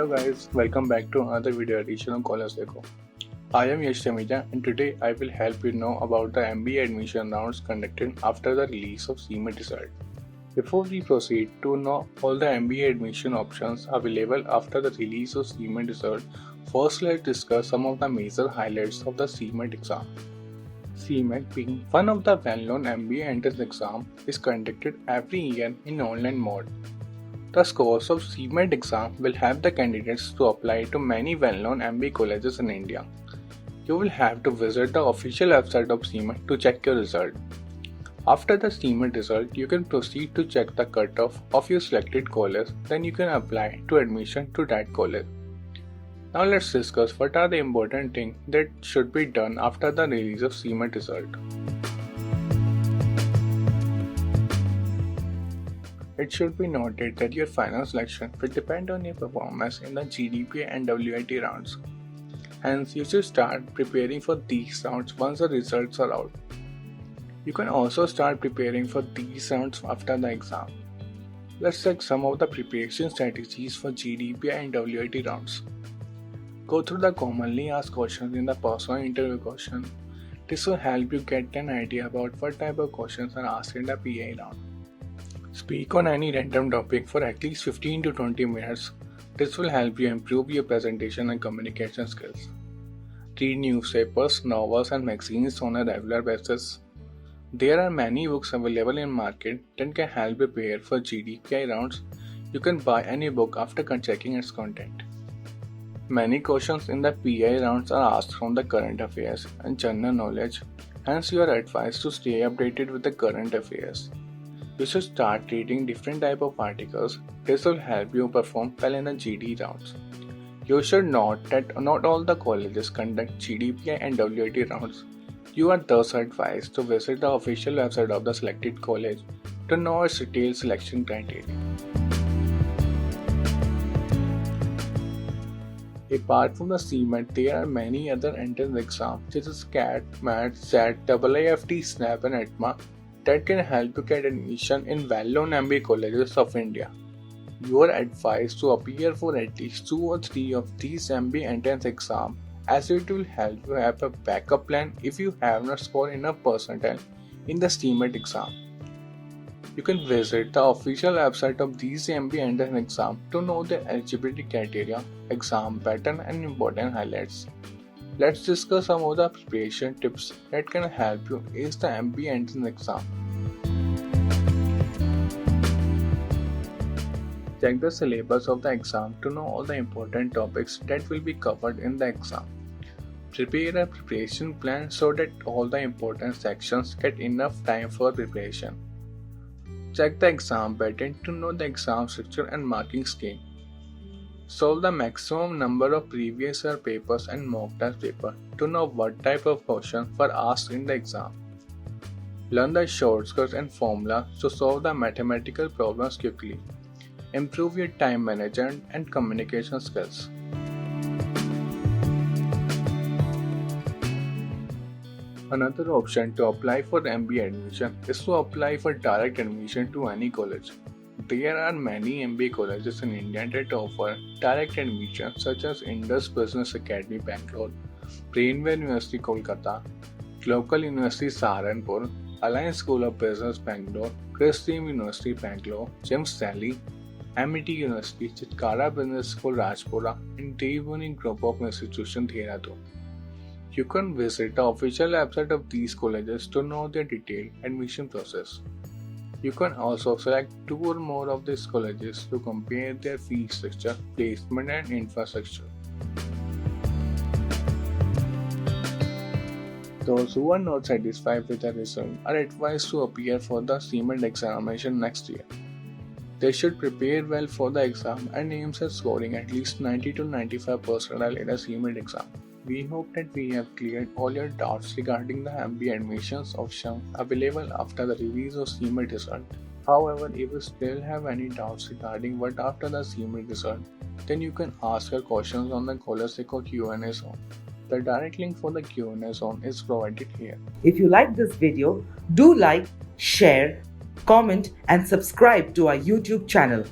Hello guys, welcome back to another video edition of College Deco. I am Yash Tamija and today I will help you know about the MBA admission rounds conducted after the release of CMAT result. Before we proceed to know all the MBA admission options available after the release of CMAT result, first let's discuss some of the major highlights of the CMAT exam. CMAT, being one of the well-known MBA entrance exam, is conducted every year in online mode. The scores of CMAT exam will help the candidates to apply to many well-known MBA colleges in India. You will have to visit the official website of CMAT to check your result. After the CMAT result, you can proceed to check the cutoff of your selected college, then you can apply to admission to that college. Now let's discuss what are the important things that should be done after the release of CMAT result. It should be noted that your final selection will depend on your performance in the GDPA and WIT rounds. Hence, you should start preparing for these rounds once the results are out. You can also start preparing for these rounds after the exam. Let's check some of the preparation strategies for GDPA and WIT rounds. Go through the commonly asked questions in the personal interview question. This will help you get an idea about what type of questions are asked in the PI round. Speak on any random topic for at least 15 to 20 minutes. This will help you improve your presentation and communication skills. Read newspapers, novels and magazines on a regular basis. There are many books available in market that can help you prepare for GDPI rounds. You can buy any book after checking its content. Many questions in the PI rounds are asked from the current affairs and general knowledge. Hence, you are advised to stay updated with the current affairs. You should start reading different type of articles. This will help you perform well in the GD rounds. You should note that not all the colleges conduct GDPI and WIT rounds. You are thus advised to visit the official website of the selected college to know its detailed selection criteria. Apart from the CMAT, there are many other entrance exams such as CAT, MAT, SAT, IIFT, SNAP and ETMA that can help you get admission in well-known MBA colleges of India. You are advised to appear for at least 2 or 3 of these MBA entrance exams as it will help you have a backup plan if you have not scored enough percentile in the CMAT exam. You can visit the official website of these MBA entrance exams to know the eligibility criteria, exam pattern and important highlights. Let's discuss some of the preparation tips that can help you ace the MBA entrance exam. Check the syllabus of the exam to know all the important topics that will be covered in the exam. Prepare a preparation plan so that all the important sections get enough time for preparation. Check the exam pattern to know the exam structure and marking scheme. Solve the maximum number of previous year papers and mock test paper to know what type of questions were asked in the exam. Learn the shortcuts and formulas to solve the mathematical problems quickly. Improve your time management and communication skills. Another option to apply for MBA admission is to apply for direct admission to any college. There are many MBA colleges in India that offer direct admission such as Indus Business Academy Bangalore, Brainwell University Kolkata, Local University Saharanpur, Alliance School of Business Bangalore, Christian University Bangalore, James Stanley, MIT University, Chitkara Business School Rajpura and Devbuni Group of Institutions Dehradun. You can visit the official website of these colleges to know their detailed admission process. You can also select 2 or more of these colleges to compare their fee structure, placement and infrastructure. Those who are not satisfied with the result are advised to appear for the CMAT examination next year. They should prepare well for the exam and aim at scoring at least 90 to 95% in the CMAT exam. We hope that we have cleared all your doubts regarding the MBA admissions option available after the release of CMAT result. However, if you still have any doubts regarding what after the CMAT result, then you can ask your questions on the College Deco Q&A zone. The direct link for the Q&A zone is provided here. If you like this video, do like, share, comment and subscribe to our YouTube channel.